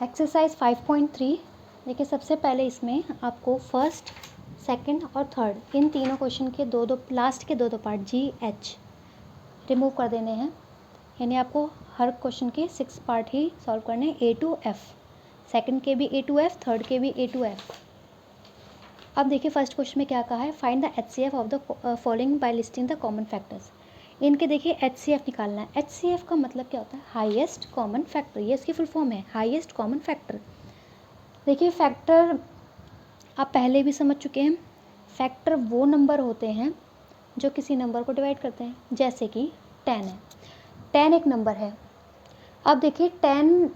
Exercise 5.3। देखिए सबसे पहले इसमें आपको फर्स्ट, सेकंड और थर्ड इन तीनों क्वेश्चन के दो दो लास्ट के दो दो पार्ट जी एच रिमूव कर देने हैं। यानी आपको हर क्वेश्चन के 6 पार्ट ही सॉल्व करने हैं, ए टू एफ। सेकंड के भी ए टू एफ, थर्ड के भी ए टू एफ। अब देखिए फर्स्ट क्वेश्चन में क्या कहा है, find the HCF of the following bye listing the common factors. इनके देखिए HCF निकालना है। HCF का मतलब क्या होता है, हाईएस्ट कॉमन फैक्टर। ये इसकी फुल फॉर्म है, हाईएस्ट कॉमन फैक्टर। देखिए फैक्टर आप पहले भी समझ चुके हैं। फैक्टर वो नंबर होते हैं जो किसी नंबर को डिवाइड करते हैं, जैसे कि 10 है। 10 एक नंबर है। अब देखिए 10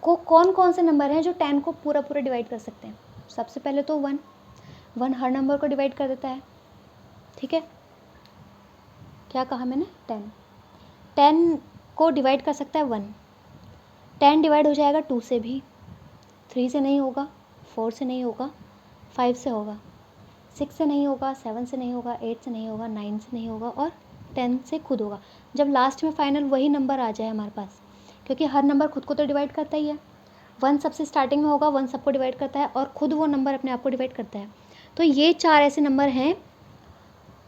को कौन कौन से नंबर हैं जो 10 को पूरा पूरा डिवाइड कर सकते हैं। सबसे पहले तो 1 हर नंबर को डिवाइड कर देता है, ठीक है। क्या कहा मैंने, 10 को डिवाइड कर सकता है 1। 10 डिवाइड हो जाएगा 2 से भी, 3 से नहीं होगा, 4 से नहीं होगा, 5 से होगा, 6 से नहीं होगा, 7 से नहीं होगा, 8 से नहीं होगा, 9 से नहीं होगा और 10 से खुद होगा। जब लास्ट में फाइनल वही नंबर आ जाए हमारे पास, क्योंकि हर नंबर खुद को तो डिवाइड करता ही है। 1 सबसे स्टार्टिंग में होगा, 1 सबको डिवाइड करता है और खुद वो नंबर अपने आप को डिवाइड करता है। तो ये 4 ऐसे नंबर हैं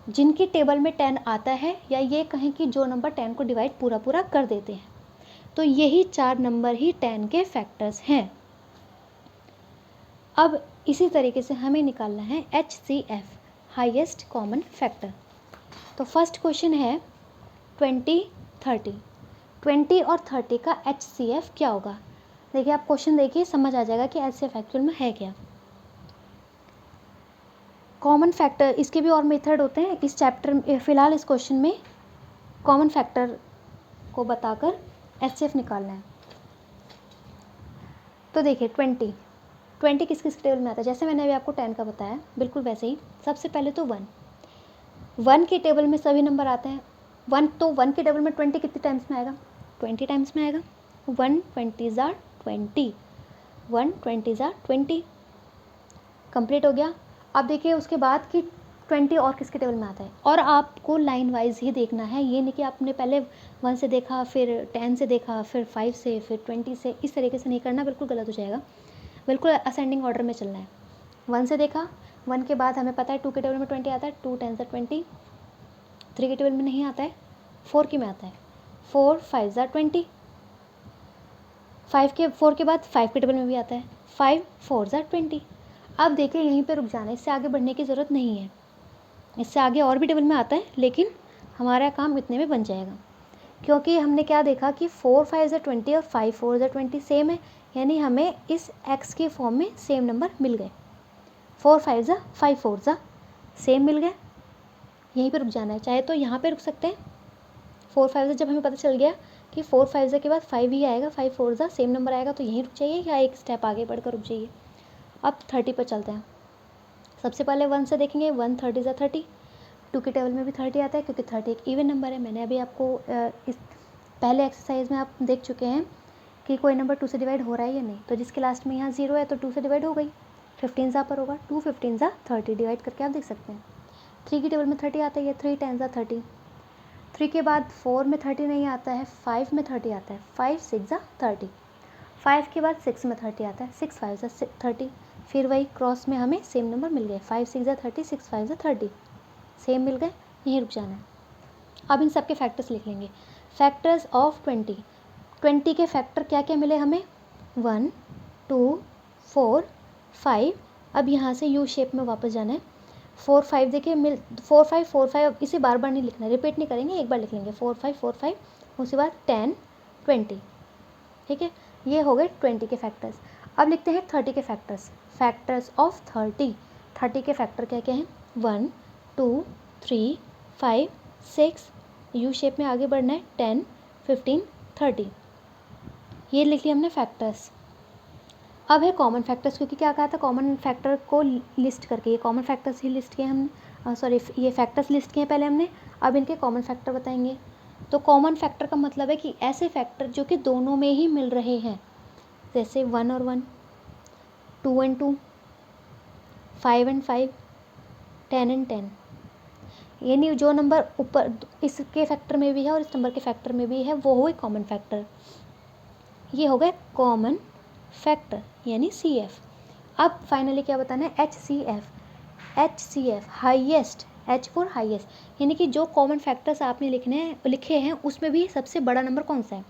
जिनकी टेबल में 10 आता है, या ये कहें कि जो नंबर 10 को डिवाइड पूरा पूरा कर देते हैं। तो यही 4 नंबर ही 10 के फैक्टर्स हैं। अब इसी तरीके से हमें निकालना है HCF, हाईएस्ट कॉमन फैक्टर। तो फर्स्ट क्वेश्चन है 20, 30। 20 और 30 का HCF क्या होगा। देखिए आप क्वेश्चन देखिए, समझ आ जाएगा कि HCF एक्चुअल में है क्या। कॉमन फैक्टर, इसके भी और मेथड होते हैं। इस चैप्टर में फ़िलहाल इस क्वेश्चन में कॉमन फैक्टर को बताकर HCF निकालना है। तो देखिए 20 किस किस टेबल में आता है, जैसे मैंने अभी आपको 10 का बताया बिल्कुल वैसे ही। सबसे पहले तो 1 की टेबल में सभी नंबर आते हैं। 1 की टेबल में 20 कितने टाइम्स में आएगा, 20 टाइम्स में आएगा। 1 20 ज़ा 20, 1 20 ज़ा 20, कंप्लीट हो गया। अब देखिए उसके बाद कि 20 और किसके टेबल में आता है, और आपको लाइन वाइज ही देखना है। ये नहीं कि आपने पहले 1 से देखा, फिर 10 से देखा, फिर 5 से, फिर 20 से, इस तरीके से नहीं करना, बिल्कुल गलत हो जाएगा। बिल्कुल असेंडिंग ऑर्डर में चलना है। 1 से देखा, 1 के बाद हमें पता है 2 के टेबल में 20 आता है, 2 10 ज़ा 20। 3 के टेबल में नहीं आता है, 4 के में आता है, 4 5 ज़ा 20। 4 के बाद 5 के टेबल में भी आता है, 5 4 ज़ा 20। अब देखिए यहीं पे रुक जाना है, इससे आगे बढ़ने की ज़रूरत नहीं है। इससे आगे और भी टेबल में आता है, लेकिन हमारा काम इतने में बन जाएगा। क्योंकि हमने क्या देखा कि 4 5 ज़ा 20 और 5 4 ज़ा 20 सेम है, यानी हमें इस x के फॉर्म में सेम नंबर मिल गए। 4 5 ज़ा 5 4 ज़ा सेम मिल गए। यहीं पे रुक जाना है, चाहे तो यहाँ पे रुक सकते हैं। 4 5 ज़ा जब हमें पता चल गया कि 4 5 ज़ा के बाद 5 ही आएगा, 5 4 ज़ा सेम नंबर आएगा, तो यहीं रुक जाइए या एक स्टेप आगे बढ़कर रुक जाइए। अब 30 पर चलते हैं। सबसे पहले 1 से देखेंगे, 1 30 ज़ा 30। 2 के टेबल में भी 30 आता है, क्योंकि 30 एक इवन नंबर है। मैंने अभी आपको इस पहले एक्सरसाइज में आप देख चुके हैं कि कोई नंबर 2 से डिवाइड हो रहा है या नहीं। तो जिसके लास्ट में यहाँ 0 है तो 2 से डिवाइड हो गई, 15 ज़ा पर होगा, 2 15 ज़ा 30 डिवाइड करके आप देख सकते हैं। 3 की टेबल में 30 आता है, 3 10 ज़ा 30। 3 के बाद 4 में 30 नहीं आता है, 5 में 30 आता है, 5 6 ज़ा 30। 5 के बाद 6 में 30 आता है, 6 5 ज़ा 30। फिर वही क्रॉस में हमें सेम नंबर मिल गए, 5 6 ज़ा 30, 6 5 ज़ा 30 सेम मिल गए। यहीं रुक जाना है। अब इन सब के फैक्टर्स लिख लेंगे। फैक्टर्स ऑफ 20 के फैक्टर क्या क्या मिले हमें, 1 2 4 5। अब यहाँ से यू शेप में वापस जाना है। 4 5 देखिए 4 5 4 5। अब इसे बार बार नहीं लिखना, रिपीट नहीं करेंगे, एक बार लिख लेंगे 4 5 4 5। उसके बाद 10 20, ठीक है। ये हो गए 20 के फैक्टर्स। अब लिखते हैं 30 के फैक्टर्स। फैक्टर्स ऑफ 30 के फैक्टर क्या क्या हैं, 1 2 3 5 6। यू शेप में आगे बढ़ना है, 10 15 30। ये लिख लिया हमने फैक्टर्स। अब है कॉमन फैक्टर्स, क्योंकि क्या कहा था, कॉमन फैक्टर को लिस्ट करके, ये कॉमन फैक्टर्स ही लिस्ट किए हमने, सॉरी ये फैक्टर्स लिस्ट किए पहले हमने, अब इनके कॉमन फैक्टर बताएंगे। तो कॉमन फैक्टर का मतलब है कि ऐसे फैक्टर जो कि दोनों में ही मिल रहे हैं, जैसे 1 और 1, 2 एंड 2, 5 एंड 5, 10 एंड 10। यानी जो नंबर ऊपर इसके फैक्टर में भी है और इस नंबर के फैक्टर में भी है, वो हो कॉमन फैक्टर। ये हो गए कॉमन फैक्टर यानी CF। अब फाइनली क्या बताना है, HCF highest, H for highest, यानी कि जो कॉमन फैक्टर्स आपने लिखे हैं उसमें भी सबसे बड़ा नंबर कौन सा है।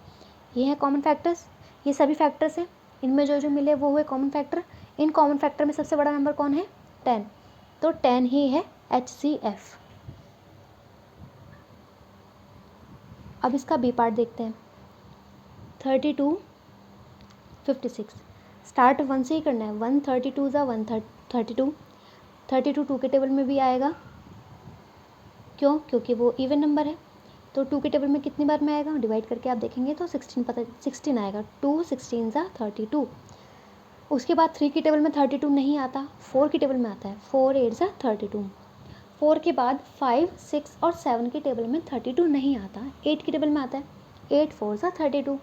ये है कॉमन फैक्टर्स, ये सभी फैक्टर्स हैं, इनमें जो जो मिले वो हुए common factor. In common factor में सबसे बड़ा नंबर कौन है, 10, तो 10 ही है HCF। अब इसका बी पार्ट देखते हैं, 32 56, स्टार्ट 1 से ही करना है, 1 32 ज़ा 1 32, 32 2 के टेबल में भी आएगा, क्यों, क्योंकि वो इवन नंबर है। तो 2 के टेबल में कितनी बार में आएगा, डिवाइड करके आप देखेंगे तो 16 आएगा, 2 16 ज़ा 32। उसके बाद 3 की टेबल में 32 नहीं आता, 4 की टेबल में आता है, 4 8 ज़ा 32। 4 के बाद 5 6 और 7 की टेबल में 32 नहीं आता, 8 की टेबल में आता है, 8 4 ज़ा 32।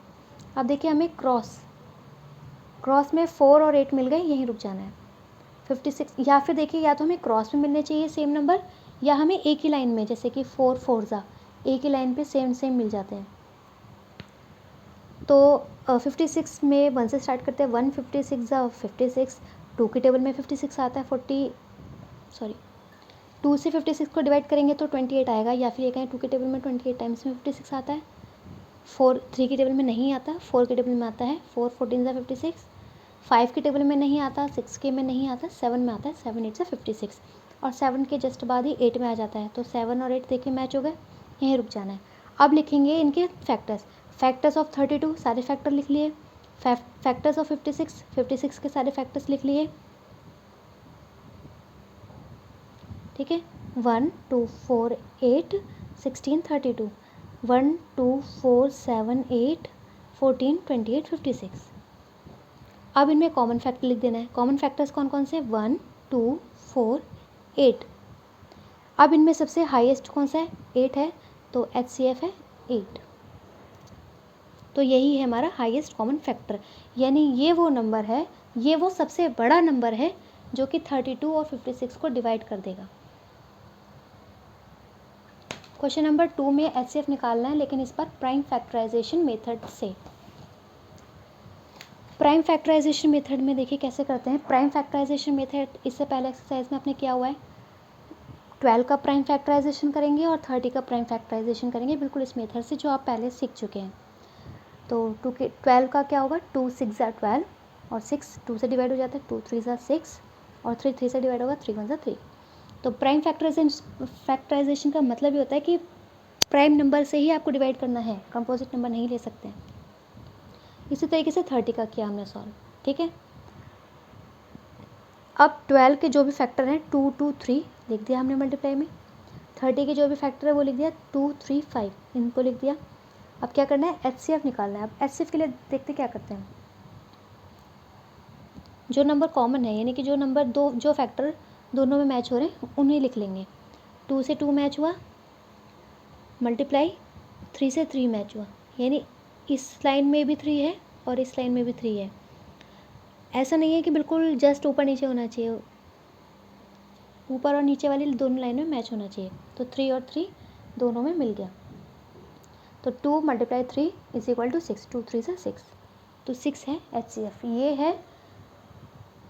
अब देखिए हमें क्रॉस में 4 और 8 मिल गए, यहीं रुक जाना है, 56। या फिर देखिए या तो हमें क्रॉस में मिलने चाहिए सेम नंबर, या हमें एक ही लाइन में, जैसे कि 4 4 ज़ा एक ही लाइन पे सेम मिल जाते हैं। तो 56 में 1 से स्टार्ट करते हैं, 1 56 ज़ा 56, 2 की टेबल में 56 आता है, 2 से 56 को डिवाइड करेंगे तो 28 आएगा, या फिर ये कहें 2 के टेबल में 28 टाइम्स में 56 आता है। 3 की टेबल में नहीं आता, 4 की टेबल में आता है, 4 14 ज़ा 56, 5 की टेबल में नहीं आता, 6 के में नहीं आता, 7 में आता है, 7 8 ज़ा 56, और 7 के जस्ट बाद ही 8 में आ जाता है। तो 7 और 8 देखिए मैच हो गए, यहीं रुक जाना है। अब लिखेंगे इनके फैक्टर्स ऑफ 32 सारे फैक्टर लिख लिए, फैक्टर्स ऑफ 56 के सारे फैक्टर्स लिख लिए, ठीक है। 1 2 4 8 16 32, 1 2 4 7 8 14 28 56। अब इनमें कॉमन फैक्टर लिख देना है। कॉमन फैक्टर्स कौन कौन से, 1 2 4 8। अब इनमें सबसे हाईएस्ट कौन सा है, 8 है, तो HCF है 8। तो यही है हमारा हाईएस्ट कॉमन फैक्टर, यानी ये वो नंबर है, ये वो सबसे बड़ा नंबर है जो कि 32 और 56 को डिवाइड कर देगा। क्वेश्चन नंबर 2 में HCF निकालना है, लेकिन इस पर प्राइम फैक्टराइजेशन मेथड से। प्राइम फैक्टराइजेशन मेथड में देखिए कैसे करते हैं। प्राइम फैक्टराइजेशन मेथड इससे पहले एक्सरसाइज में आपने किया हुआ है, 12 का प्राइम फैक्टराइजेशन करेंगे और 30 का प्राइम फैक्टराइजेशन करेंगे, बिल्कुल इस मेथड से जो आप पहले सीख चुके हैं। तो 12 का क्या होगा, 2 6 ज़ा 12, और 6 2 से डिवाइड हो जाता है, 2 3 ज़ा 6, और 3 3 से डिवाइड होगा, 3 1 ज़ा 3। तो प्राइम फैक्टराइजेशन का मतलब ये होता है कि प्राइम नंबर से ही आपको डिवाइड करना है, कंपोजिट नंबर नहीं ले सकते हैं। इसी तरीके से 30 का किया हमने सॉल्व, ठीक है। अब 12 के जो भी फैक्टर हैं 2 2 3 लिख दिया हमने मल्टीप्लाई में, 30 के जो भी फैक्टर है वो लिख दिया, 2 3 5 इनको लिख दिया। अब क्या करना है, HCF निकालना है। अब HCF के लिए देखते क्या करते हैं, जो नंबर कॉमन है, यानी कि जो नंबर जो फैक्टर दोनों में मैच हो रहे हैं उन्हें लिख लेंगे। 2 से 2 मैच हुआ, मल्टीप्लाई 3 से 3 मैच हुआ, यानी इस लाइन में भी 3 है और इस लाइन में भी 3 है। ऐसा नहीं है कि बिल्कुल जस्ट ऊपर नीचे होना चाहिए, ऊपर और नीचे वाली दोनों लाइन में मैच होना चाहिए। तो 3 और 3 दोनों में मिल गया, तो 2 × 3 = 6, 2 3 ज़ा 6, तो 6 है HCF। ये है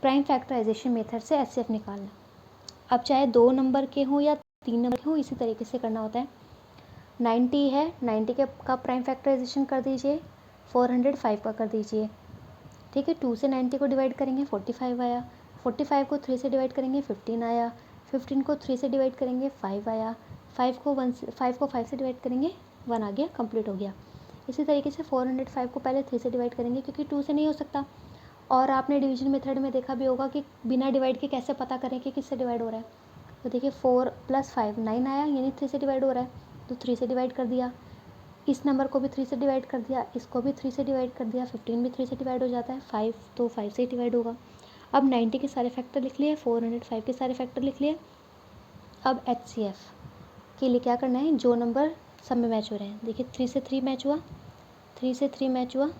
प्राइम फैक्टराइजेशन मेथड से HCF निकालना। अब चाहे 2 नंबर के हों या 3 नंबर के हों, इसी तरीके से करना होता है। 90 है, 90 का प्राइम फैक्टराइजेशन कर दीजिए, 405 का कर दीजिए, ठीक है। 2 से 90 को डिवाइड करेंगे 45 आया, 45 को 3 से डिवाइड करेंगे 15 आया, 15 को 3 से डिवाइड करेंगे 5 आया, 5 को 5 से डिवाइड करेंगे 1 आ गया, कंप्लीट हो गया। इसी तरीके से 405 को पहले 3 से डिवाइड करेंगे, क्योंकि 2 से नहीं हो सकता। और आपने डिवीजन मेथड में देखा भी होगा कि बिना डिवाइड के कैसे पता करें कि किससे डिवाइड हो रहा है। तो देखिए 4 + 5 9 आया, यानी 3 से डिवाइड हो रहा है, तो 3 से डिवाइड कर दिया। इस नंबर को भी 3 से डिवाइड कर दिया, इसको भी 3 से डिवाइड कर दिया, 15 भी 3 से डिवाइड हो जाता है, 5 तो 5 से ही डिवाइड होगा। अब 90 के सारे फैक्टर लिख लिए, 405 के सारे फैक्टर लिख लिए। अब HCF के लिए क्या करना है, जो नंबर सब में मैच हो रहे हैं, देखिए 3 से 3 मैच हुआ, 3 से 3 मैच हुआ,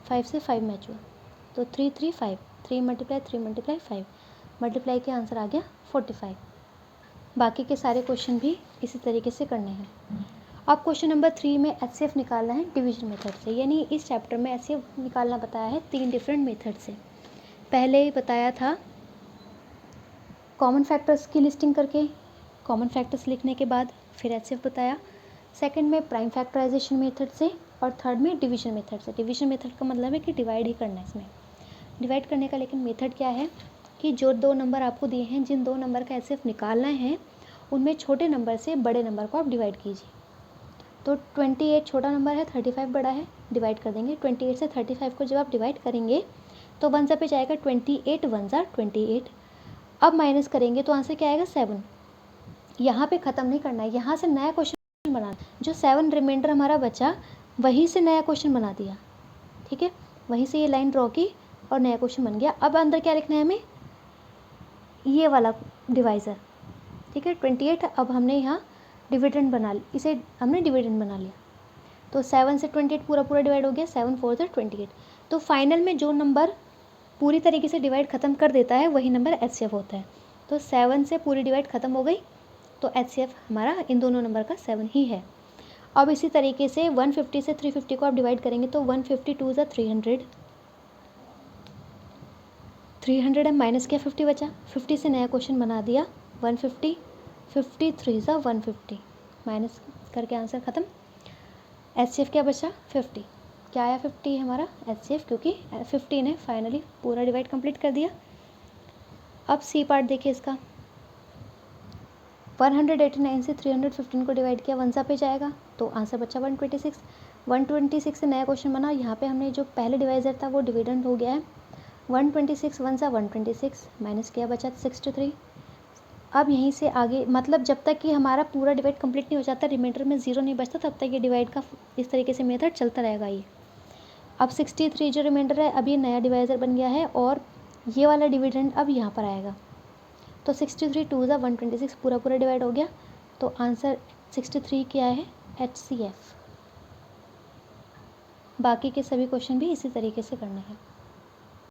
5 से 5 मैच हुआ, तो 3 3 5, 3 × 3 × 5, मल्टीप्लाई के आंसर आ गया 45। बाकी के सारे क्वेश्चन भी इसी तरीके से करने हैं। अब क्वेश्चन नंबर 3 में HCF निकालना है डिवीजन मेथड से, यानी इस चैप्टर में HCF निकालना बताया है 3 डिफरेंट मेथड से। पहले ही बताया था कॉमन फैक्टर्स की लिस्टिंग करके, कॉमन फैक्टर्स लिखने के बाद फिर HCF बताया। सेकंड में प्राइम फैक्टराइजेशन मेथड से, और थर्ड में डिवीजन मेथड से। डिवीजन मेथड का मतलब है कि डिवाइड ही करना है इसमें, डिवाइड करने का। लेकिन मेथड क्या है कि जो 2 नंबर आपको दिए हैं, जिन 2 नंबर का HCF निकालना है, उनमें छोटे नंबर से बड़े नंबर को आप डिवाइड कीजिए। तो 28 छोटा नंबर है, 35 बड़ा है, डिवाइड कर देंगे। 28 से 35 को जब आप डिवाइड करेंगे तो 1 पे जाएगा 28 1 ज़ा 28। अब माइनस करेंगे तो आंसर क्या आएगा 7। यहाँ पे ख़त्म नहीं करना है, यहाँ से नया क्वेश्चन बनाना। जो 7 रिमाइंडर हमारा बचा वहीं से नया क्वेश्चन बना दिया, ठीक है। वहीं से ये लाइन ड्रॉ की और नया क्वेश्चन बन गया। अब अंदर क्या लिखना है हमें, ये वाला डिवाइज़र, ठीक है। 28 अब हमने यहाँ डिविडेंड बना, इसे हमने डिविडेंड बना लिया। तो 7 से 28 पूरा पूरा डिवाइड हो गया, 7 4 ज़ा 28। तो फाइनल में जो नंबर पूरी तरीके से डिवाइड ख़त्म कर देता है वही नंबर HCF होता है। तो 7 से पूरी डिवाइड ख़त्म हो गई, तो HCF हमारा इन दोनों नंबर का 7 ही है। अब इसी तरीके से 150 से 350 को आप डिवाइड करेंगे तो 150 2 ज़ा 300, 300 है, माइनस किया 50 बचा, 50 से नया क्वेश्चन बना दिया 150, 50 3 ज़ा 150, माइनस करके आंसर ख़त्म। HCF क्या बचा 50, क्या आया 50 हमारा HCF, क्योंकि 15 ने फाइनली पूरा डिवाइड कंप्लीट कर दिया। अब सी पार्ट देखिए इसका, 189 से 315 को डिवाइड किया, 1 पे जाएगा तो आंसर बचा 126। 126 से नया क्वेश्चन बना, यहाँ पे हमने जो पहले डिवाइजर था वो डिविडेंड हो गया है। 126 1 ज़ा 126, माइनस किया बचा 63। अब यहीं से आगे, मतलब जब तक कि हमारा पूरा डिवाइड कंप्लीट नहीं हो जाता, रिमाइंडर में 0 नहीं बचता, तब तक ये डिवाइड का इस तरीके से मेथड चलता रहेगा ये। अब 63 जो रिमाइंडर है, अब ये नया डिवाइज़र बन गया है और ये वाला डिविडेंड अब यहाँ पर आएगा। तो 63 2 ज़ा 126 पूरा पूरा डिवाइड हो गया, तो आंसर 63 क्या है HCF। बाकी के सभी क्वेश्चन भी इसी तरीके से करने हैं।